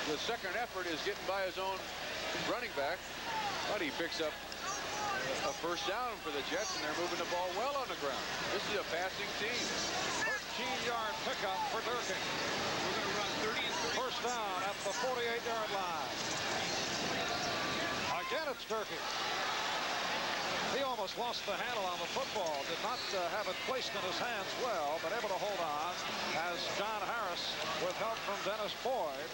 the second effort is getting by his own running back, but he picks up a first down for the Jets, and they're moving the ball well on the ground. This is a passing team. 13-yard pickup for Durkin. We're going to run 30 and 30. First down at the 48-yard line. Again, it's Durkin. He almost lost the handle on the football. Did not have it placed in his hands well, but able to hold on as John Harris, with help from Dennis Boyd,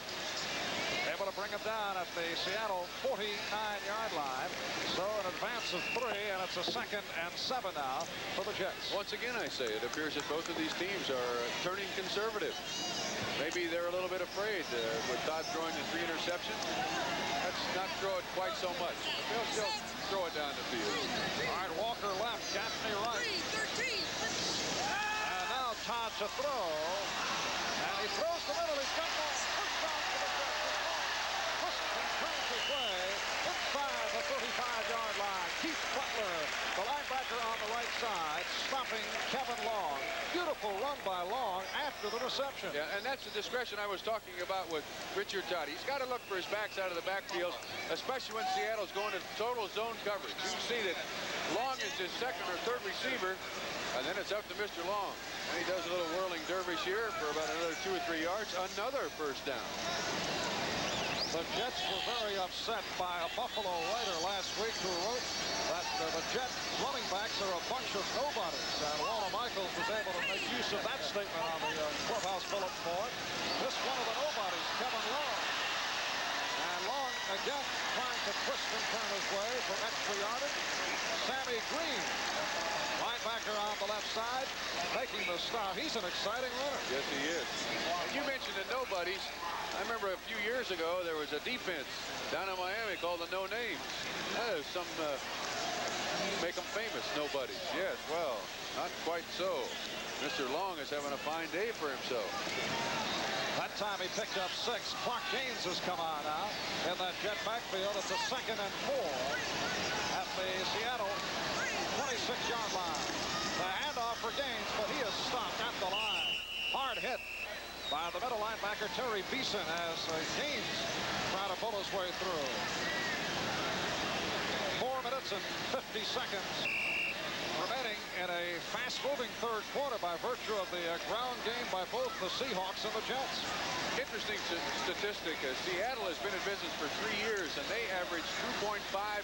able to bring him down at the Seattle 49-yard line. So an advance of 3, and it's a 2nd and 7 now for the Jets. Once again, I say, it appears that both of these teams are turning conservative. Maybe they're a little bit afraid with Todd throwing the 3 interceptions. Let's not throw it quite so much. They'll still throw it down the field. All right, Walker left, Gaffney right. 13. And now Todd to throw. And he throws the middle. He's got more. First down for the Jets. Washington turns his way inside the 35-yard line. Keith Butler, the linebacker on the right side, stopping Kevin Long. Beautiful run by Long after the reception. Yeah, and that's the discretion I was talking about with Richard Todd. He's got to look for his backs out of the backfield, especially when Seattle's going to total zone coverage. You can see that Long is his second or third receiver, and then it's up to Mr. Long. And he does a little whirling dervish here for about another 2 or 3 yards. Another first down. The Jets were very upset by a Buffalo writer last week who wrote that the Jet running backs are a bunch of nobodies. And Walter Michaels was able to make use of that statement on the clubhouse bulletin board. This one of the nobodies, Kevin Long. And Long again trying to twist and turn his way for extra yardage. Sammy Green, linebacker on the left side, making the stop. He's an exciting runner. Yes, he is. And you mentioned the nobodies. I remember a few years ago there was a defense down in Miami called the No Names. That is some make them famous nobodies. Yes, well, not quite so. Mr. Long is having a fine day for himself. That time he picked up 6. Clark Gaines has come on now in that Jet backfield. It's a 2nd and 4 at the Seattle 26-yard line. The handoff for Gaines, but he is stopped at the line. Hard hit by the middle linebacker Terry Beeson as Gaines trying to pull his way through. 4 minutes and 50 seconds remaining in a fast-moving third quarter by virtue of the ground game by both the Seahawks and the Jets. Interesting statistic. Seattle has been in business for 3 years, and they average 2.5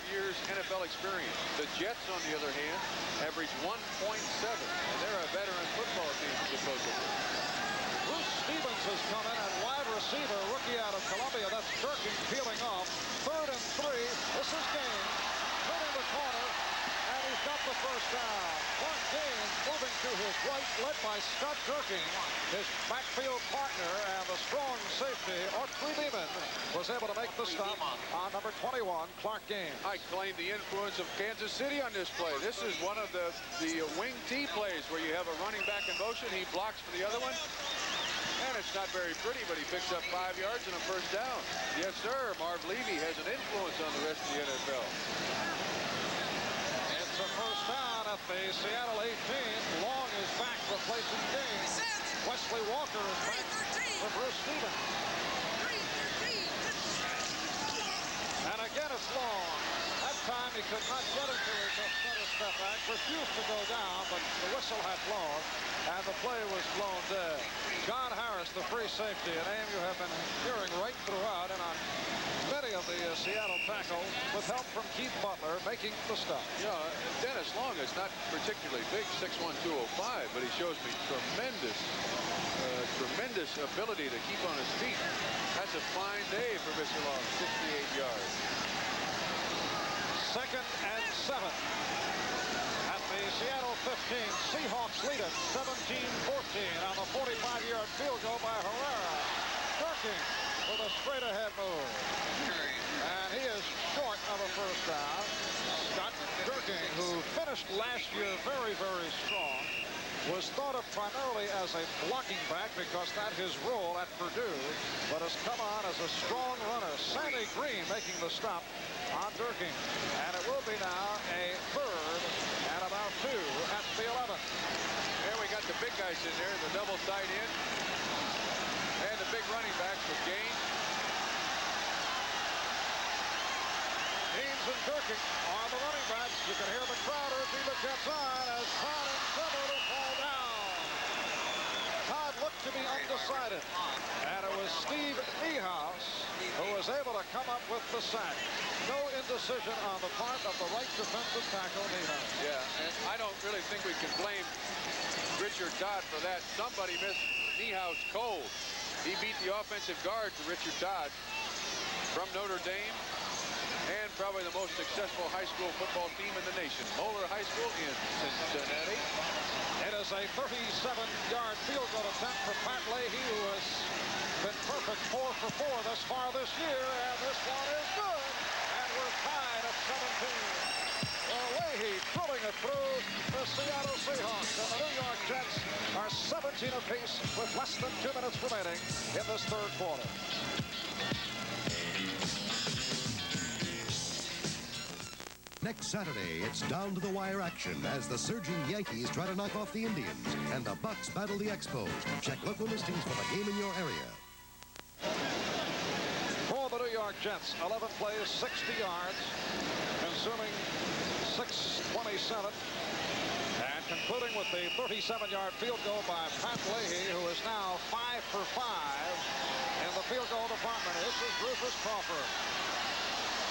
years NFL experience. The Jets, on the other hand, average 1.7, and they're a veteran football team supposedly. Bruce Stevens has come in at wide receiver, rookie out of Columbia. That's Durkin peeling off. 3rd and 3. This is Gaines turning the corner, and he's got the first down. Clark Gaines moving to his right, led by Scott Durkin. His backfield partner and the strong safety, Autry Lehman, was able to make the stop on number 21, Clark Gaines. I claim the influence of Kansas City on this play. This is one of the wing T plays where you have a running back in motion. He blocks for the other one. And it's not very pretty, but he picks up 5 yards and a first down. Yes, sir. Marv Levy has an influence on the rest of the NFL. It's a first down at the Seattle 18. Long is back replacing Gaines. Wesley Walker is back for Bruce Stevens. And again it's Long. That time he could not get into his center step back. Refused to go down, but the whistle had blown, and the play was blown dead. John Harris, the free safety, a name you have been hearing right throughout, and on many of the Seattle tackles, with help from Keith Butler, making the stop. Yeah, Dennis Long is not particularly big, 6'1", 205, but he shows me tremendous ability to keep on his feet. That's a fine day for Mr. Long, 68 yards. 2nd and 7. At the Seattle 15, Seahawks lead it 17-14 on the 45-yard field goal by Herrera. Durkin with a straight-ahead move. And he is short of a first down. Scott Durkin, who finished last year very, very strong, was thought of primarily as a blocking back because that's his role at Purdue, but has come on as a strong runner. Sammy Green making the stop on Durkin. And it will be now a 3rd and about 2 at the 11. Here we got the big guys in there, the double tight end, and the big running backs with Gaines Sims and Durkin are the running backs. You can hear the crowd urging the Jets on as Todd and trouble to fall down. Todd looked to be undecided, and it was Steve Niehaus who was able to come up with the sack. No indecision on the part of the right defensive tackle, Niehaus. Yeah, and I don't really think we can blame Richard Todd for that. Somebody missed Niehaus cold. He beat the offensive guard to Richard Todd from Notre Dame, and probably the most successful high school football team in the nation, Moeller High School in Cincinnati. It is a 37-yard field goal attempt for Pat Leahy, who has been perfect 4 for 4 thus far this year, and this one is good, and we're tied at 17. Well, Leahy pulling it through the Seattle Seahawks, and the New York Jets are 17 apiece with less than 2 minutes remaining in this third quarter. Next Saturday, it's down to the wire action as the surging Yankees try to knock off the Indians and the Bucks battle the Expos. Check local listings for the game in your area. For the New York Jets, 11 plays, 60 yards, consuming 6:27, and concluding with the 37-yard field goal by Pat Leahy, who is now 5 for 5 in the field goal department. This is Rufus Crawford.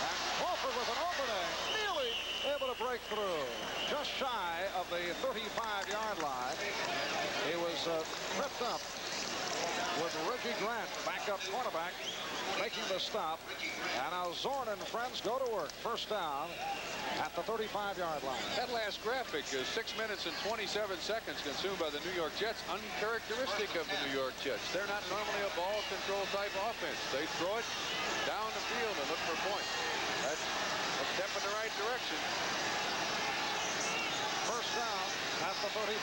And Crawford with an opening, nearly able to break through. Just shy of the 35-yard line. He was tripped up with Reggie Grant, backup cornerback, making the stop. And now Zorn and friends go to work. First down at the 35-yard line. That last graphic is 6 minutes and 27 seconds consumed by the New York Jets, uncharacteristic of the New York Jets. They're not normally a ball control type offense. They throw it down the field and look for points. That's a step in the right direction. First down at the 35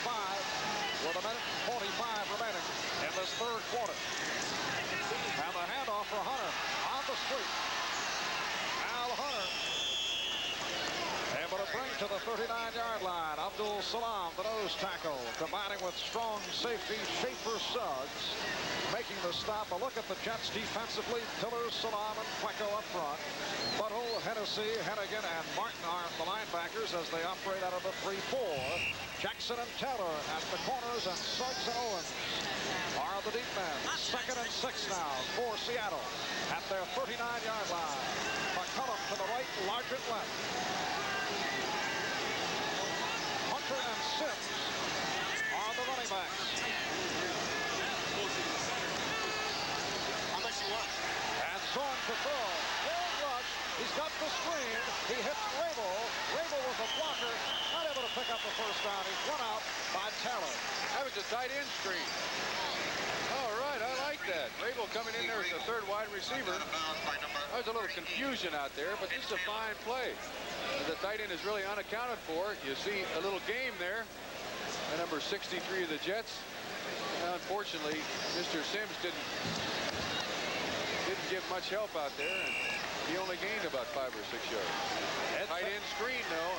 with a minute and 45 remaining in this third quarter. And the handoff for Hunter on the street. Al Hunter able to bring to the 39-yard line. Abdul Salam, the nose tackle, combining with strong safety Schaefer Suggs, making the stop. A look at the Jets defensively. Tillers, Salam, and Quecco up front. Buttle, Hennessy, Hennigan, and Martin are the linebackers as they operate out of the 3-4. Jackson and Taylor at the corners, and Suggs and Owens are the deep men. 2nd and 6 now for Seattle at their 39-yard line. McCullum to the right, Largent left. Hunter and Sims are the running backs. And Zorn to throw. Full rush. He's got the screen. He hits Rabel. Rabel with a blocker. Not able to pick up the first down. He's run out by Taylor. That was a tight end screen. All right, I like that. Rabel coming in there as the third wide receiver. There's a little confusion out there, but this is a fine play. The tight end is really unaccounted for. You see a little game there. The number 63 of the Jets. Unfortunately, Mr. Sims didn't give much help out there, and he only gained about 5 or 6 yards. Tight end screen, though,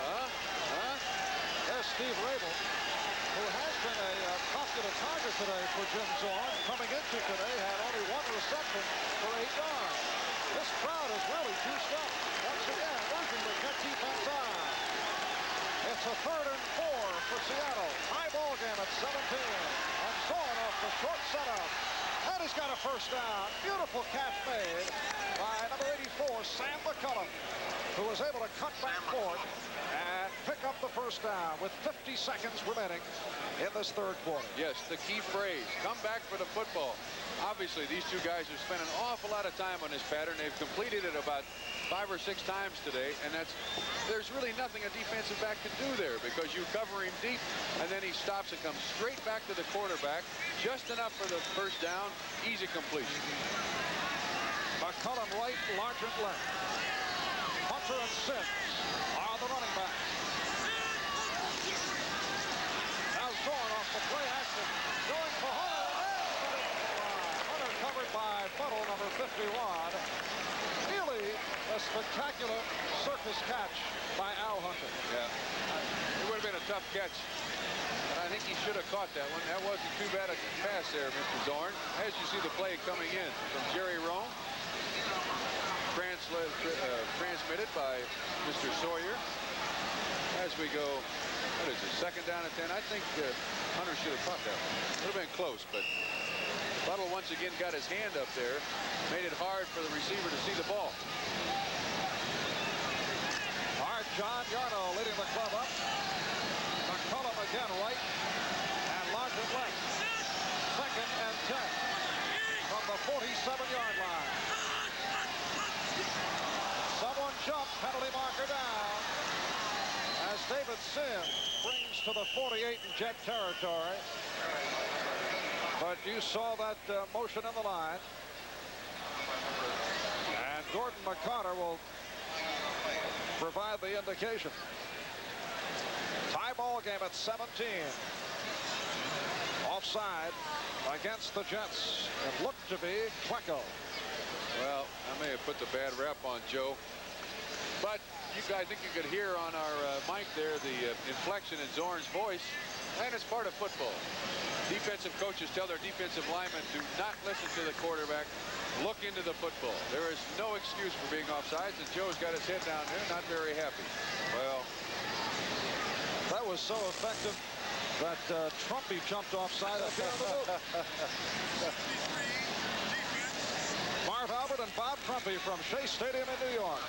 There's Steve Rabel, who has been a popular target today for Jim Zorn. Coming into today, had only 1 reception for 8 yards. This crowd is really juiced up. Once again, urging the Jet defense on. It's a 3rd and 4 for Seattle. High ball game at 17. And Zorn off the short setup. And he's got a first down. Beautiful catch made by number 84, Sam McCullum, who was able to cut back court and pick up the first down with 50 seconds remaining in this third quarter. Yes, the key phrase, come back for the football. Obviously, these two guys have spent an awful lot of time on this pattern. They've completed it about 5 or 6 times today, and there's really nothing a defensive back can do there because you cover him deep, and then he stops and comes straight back to the quarterback, just enough for the first down, easy completion. McCullum right, Largent left. Hunter and Sims are the running backs. Now Zorn off the play action, going for Hunter. Hunter covered by Buttle, number 51. Really a spectacular circus catch by Al Hunter. Yeah, it would have been a tough catch. And I think he should have caught that one. That wasn't too bad a pass there, Mr. Zorn. As you see the play coming in from Jerry Rome. Transmitted by Mr. Sawyer. As we go, what is it, 2nd down and 10? I think Hunter should have caught that one. Would have been close, but Buttle once again got his hand up there, made it hard for the receiver to see the ball. Hard John Yarno leading the club up. McCullum again right, and Larkin left. 2nd and 10 from the 47-yard line. Someone jumped, penalty marker down, as David Sims brings to the 48 in Jet territory. But you saw that motion in the line. And Gordon McConnor will provide the indication. Tie ball game at 17. Offside against the Jets. It looked to be Klecko. Well, I may have put the bad rap on Joe, but I think you could hear on our mic there the inflection in Zorn's voice, and it's part of football. Defensive coaches tell their defensive linemen, do not listen to the quarterback, look into the football. There is no excuse for being offsides, and Joe's got his head down there, not very happy. Well, that was so effective that Trumpy jumped offside up here on the boot. Marv Albert and Bob Trumpy from Shea Stadium in New York.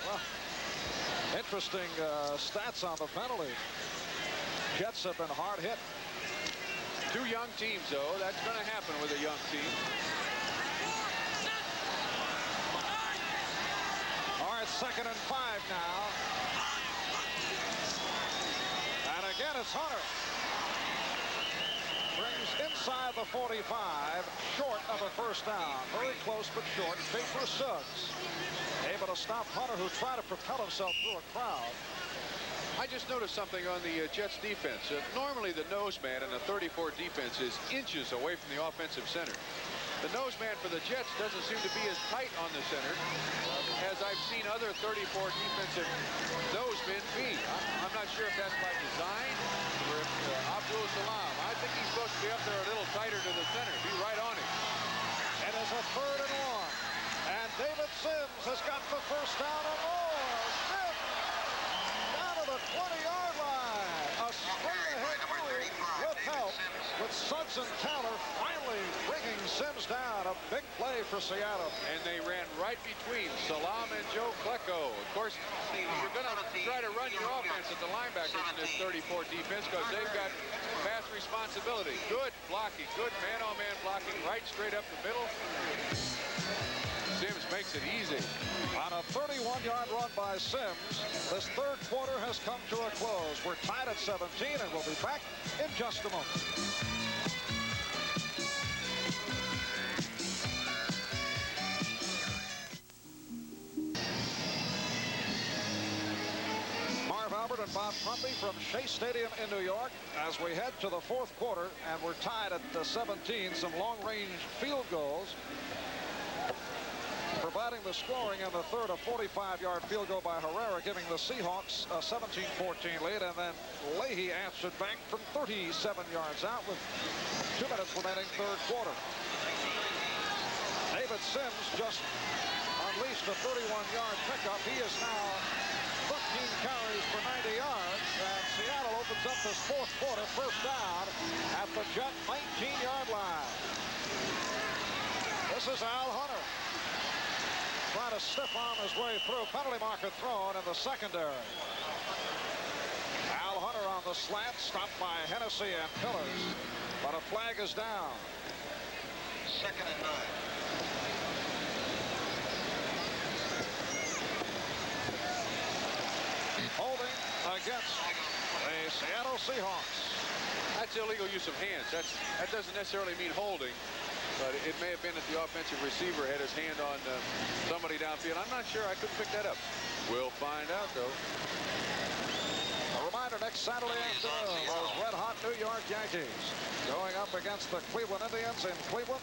Well, interesting stats on the penalty. Jets have been hard hit. 2 young teams, though. That's going to happen with a young team. All right, 2nd and 5 now. And again, it's Hunter. Brings inside the 45, short of a 1st down. Very close, but short. Big for Suggs. Able to stop Hunter, who tried to propel himself through a crowd. I just noticed something on the Jets defense. Normally the nose man in the 34 defense is inches away from the offensive center. The nose man for the Jets doesn't seem to be as tight on the center as I've seen other 34 defensive nose men be. I'm not sure if that's by design or if Abdul Salam. I think he's supposed to be up there a little tighter to the center, be right on him. And it's a 3rd and 1. And David Sims has got the 1st down and more. Sims down to the 20-yard line. A straight-ahead move with help, with Suggs and Taylor finally bringing Sims down. A big play for Seattle. And they ran right between Salam and Joe Klecko. Of course, you're going to try to run your offense at the linebackers in this 34 defense because they've got pass responsibility. Good blocking, good man-on-man blocking, right straight up the middle. Sims makes it easy. On a 31-yard run by Sims, this 3rd quarter has come to a close. We're tied at 17, and we'll be back in just a moment. Marv Albert and Bob Trumpy from Shea Stadium in New York as we head to the 4th quarter, and we're tied at 17. Some long-range field goals providing the scoring in the 3rd. A 45-yard field goal by Herrera, giving the Seahawks a 17-14 lead, and then Leahy answered back from 37 yards out with 2 minutes remaining 3rd quarter. David Sims just unleashed a 31-yard pickup. He is now 13 carries for 90 yards, and Seattle opens up this 4th quarter 1st down at the Jet 19-yard line. This is Al Hunter trying to stiff arm his way through. Penalty marker thrown in the secondary. Al Hunter on the slant, stopped by Hennessy and Pillars, but a flag is down. 2nd and 9. Holding against the Seattle Seahawks. That's illegal use of hands. That doesn't necessarily mean holding, but it may have been that the offensive receiver had his hand on somebody downfield. I'm not sure. I couldn't pick that up. We'll find out, though. A reminder, next Saturday afternoon, those red-hot New York Yankees going up against the Cleveland Indians in Cleveland.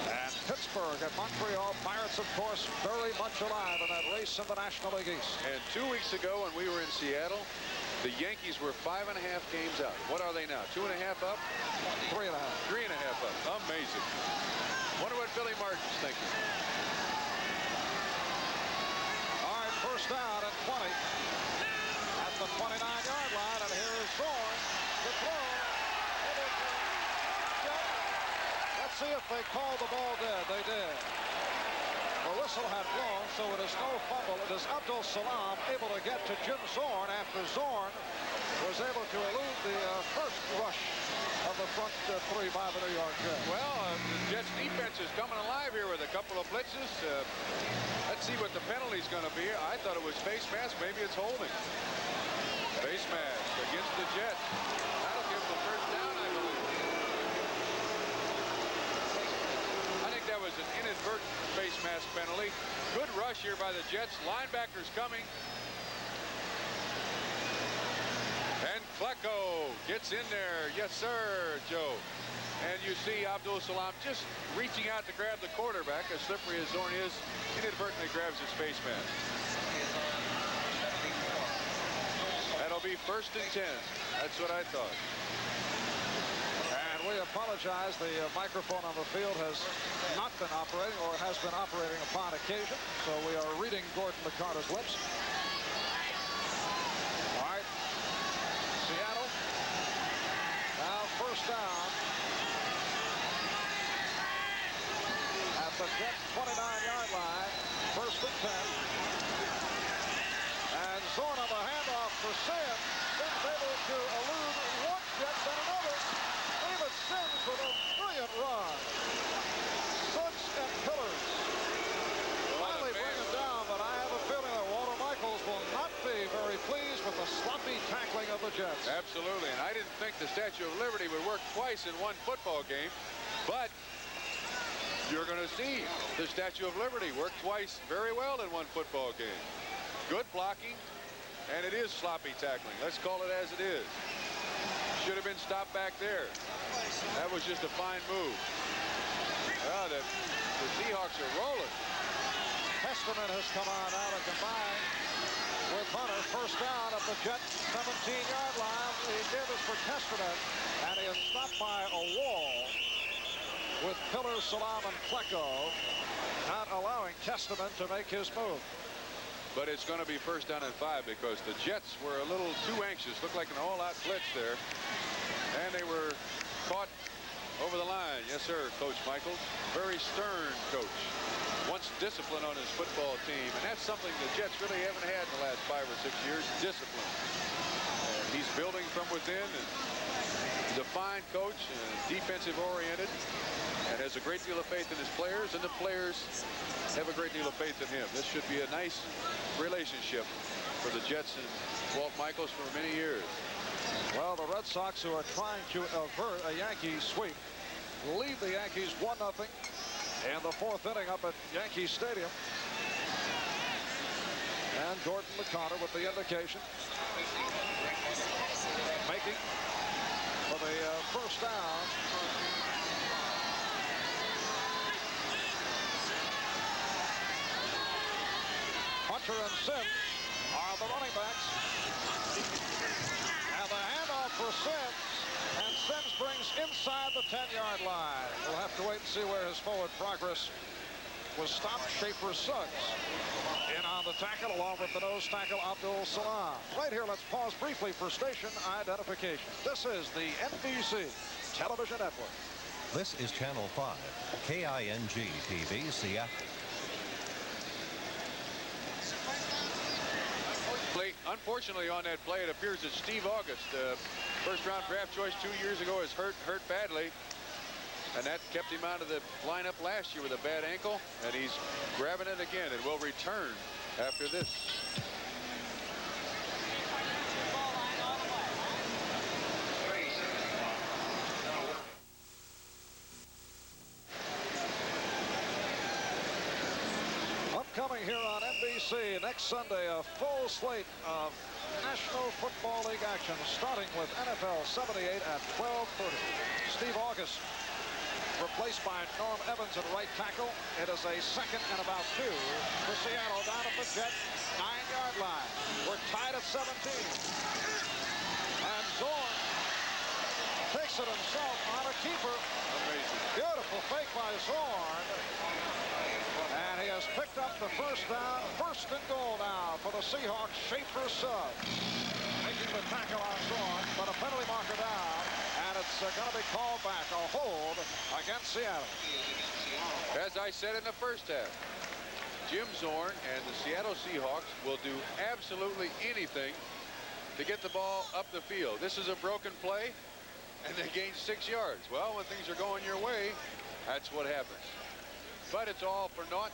And Pittsburgh and Montreal. Pirates, of course, very much alive in that race in the National League East. And 2 weeks ago when we were in Seattle, the Yankees were 5.5 games out. What are they now? 2.5 up? 3.5. 3.5 up. Amazing. Wonder what Billy Martin's thinking. first down and 20 at the 29-yard line. And here is Zorn to throw. Let's see if they called the ball dead. They did. The whistle had blown, so it is no fumble. It is Abdul Salam able to get to Jim Zorn after Zorn was able to elude the first rush of the front three by the New York Jets. Well, the Jets defense is coming alive here with a couple of blitzes. Let's see what the penalty's going to be. I thought it was face mask. Maybe it's holding. Face mask against the Jets. That'll give them the first down, I believe. I think that was an inadvertent face mask penalty. Good rush here by the Jets. Linebackers coming. And Klecko gets in there. Yes, sir, Joe. And you see Abdul Salam just reaching out to grab the quarterback, as slippery as Zorn is, inadvertently grabs his face mask. That'll be 1st and 10. That's what I thought. And we apologize. The microphone on the field has not been operating, or it has been operating upon occasion. So we are reading Gordon McCarter's lips. All right. Seattle. Now first down. At the Jets 29-yard line. 1st and 10. And Zorn on the handoff for Sims. Sims able to elude one Jet, then another. David Sims with a brilliant run. Suggs and Pillars finally bring him down, but I have a feeling that Walter Michaels will not be very pleased with the sloppy tackling of the Jets. Absolutely, and I didn't think the Statue of Liberty would work twice in one football game, but you're going to see the Statue of Liberty work twice very well in one football game. Good blocking, and it is sloppy tackling. Let's call it as it is. Should have been stopped back there. That was just a fine move. The Seahawks are rolling. Testament has come on now to combine with Hunter. First down at the Jet 17-yard line. He gave us for Testament, and he is stopped by a wall with Pillars, Salam, and Klecko, not allowing Testament to make his move. But it's going to be 1st down and 5 because the Jets were a little too anxious. Looked like an all-out blitz there. And they were caught over the line. Yes, sir, Coach Michaels. Very stern coach. Wants discipline on his football team. And that's something the Jets really haven't had in the last 5 or 6 years, discipline. And he's building from within. And he's a fine coach, and defensive-oriented, and has a great deal of faith in his players, and the players have a great deal of faith in him. This should be a nice relationship for the Jets and Walt Michaels for many years. Well, the Red Sox, who are trying to avert a Yankee sweep, lead the Yankees 1-0 in the 4th inning up at Yankee Stadium. And Gordon McConnor with the indication. Making for the first down. Hunter and Sims are the running backs. And the handoff for Sims. And Sims brings inside the 10-yard line. We'll have to wait and see where his forward progress was stopped. Schaefer Suggs in on the tackle along with the nose tackle Abdul Salam. Right here, let's pause briefly for station identification. This is the NBC Television Network. This is Channel 5, KING-TV, Seattle. Unfortunately, on that play, it appears that Steve August, first-round draft choice 2 years ago, is hurt badly. And that kept him out of the lineup last year with a bad ankle. And he's grabbing it again and will return after this. Upcoming here on NBC next Sunday, a full slate of National Football League action, starting with NFL 78 at 12:30. Steve August replaced by Norm Evans at right tackle. It is a 2nd and about 2 for Seattle down at the Jet 9-yard line. We're tied at 17. And Zorn takes it himself on a keeper. Amazing. Beautiful fake by Zorn. And he has picked up the first down. First and goal now for the Seahawks. Schaefer Suggs making the tackle on Zorn, but a penalty marker down, and it's going to be called back. A hold against Seattle. As I said in the first half, Jim Zorn and the Seattle Seahawks will do absolutely anything to get the ball up the field. This is a broken play, and they gained 6 yards. Well, when things are going your way, that's what happens. But it's all for naught.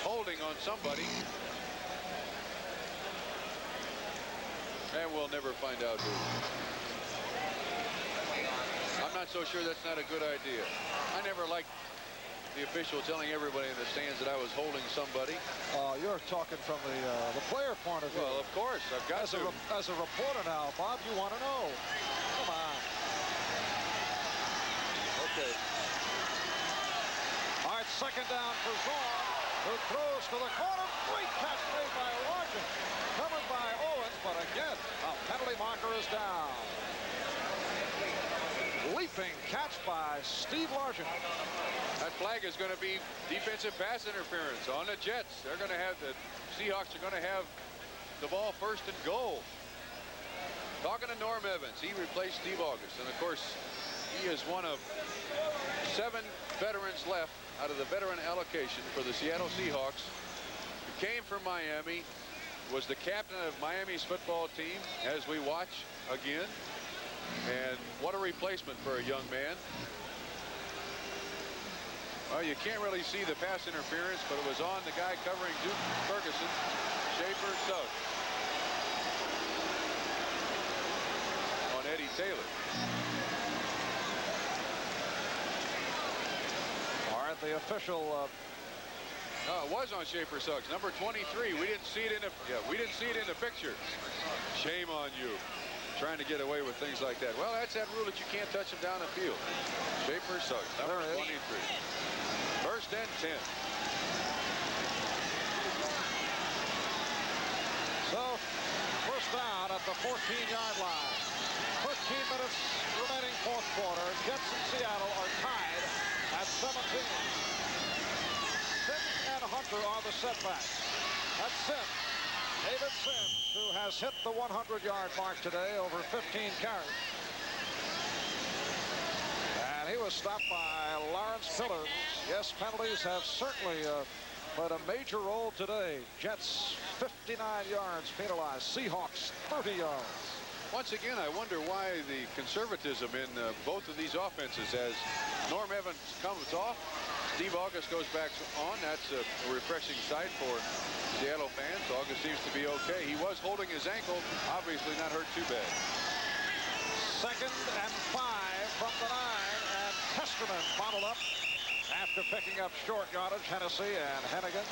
Holding on somebody. And we'll never find out who. I'm not so sure that's not a good idea. I never liked the official telling everybody in the stands that I was holding somebody. You're talking from the player point of view. Well, of course, I've got to. As a reporter now, Bob, you want to know. Come on. Okay. All right, second down for Zorn, who throws to the corner. Great catch made by Largent. Covered by Owens, but again, a penalty marker is down. Leaping catch by Steve Largent. That flag is going to be defensive pass interference on the Jets. They're going to have the Seahawks are going to have the ball first and goal. Talking to Norm Evans, he replaced Steve August, and of course, he is one of 7 veterans left out of the veteran allocation for the Seattle Seahawks. He came from Miami, was the captain of Miami's football team as we watch again. And what a replacement for a young man. Well, you can't really see the pass interference, but it was on the guy covering Duke Ferguson, Schaefer Suggs, on Eddie Taylor. All right, the official. No, it was on Schaefer Suggs, number 23. We didn't see it in the picture. Shame on you, trying to get away with things like that. Well, that's that rule that you can't touch him down the field. Schaefer Suggs, number 23. First and 10. So, first down at the 14-yard line. 13 minutes remaining fourth quarter. Jets and Seattle are tied at 17. Sims and Hunter are the setbacks. That's Sims. David Sims, who has hit the 100-yard mark today, over 15 carries. And he was stopped by Lawrence Pillars. Yes, penalties have certainly played a major role today. Jets 59 yards penalized. Seahawks 30 yards. Once again, I wonder why the conservatism in both of these offenses. As Norm Evans comes off, Steve August goes back on. That's a refreshing sight for Seattle fans. August seems to be okay. He was holding his ankle, obviously not hurt too bad. Second and 5 from the 9, and Testerman bottled up after picking up short yardage. Hennessy and Hennigan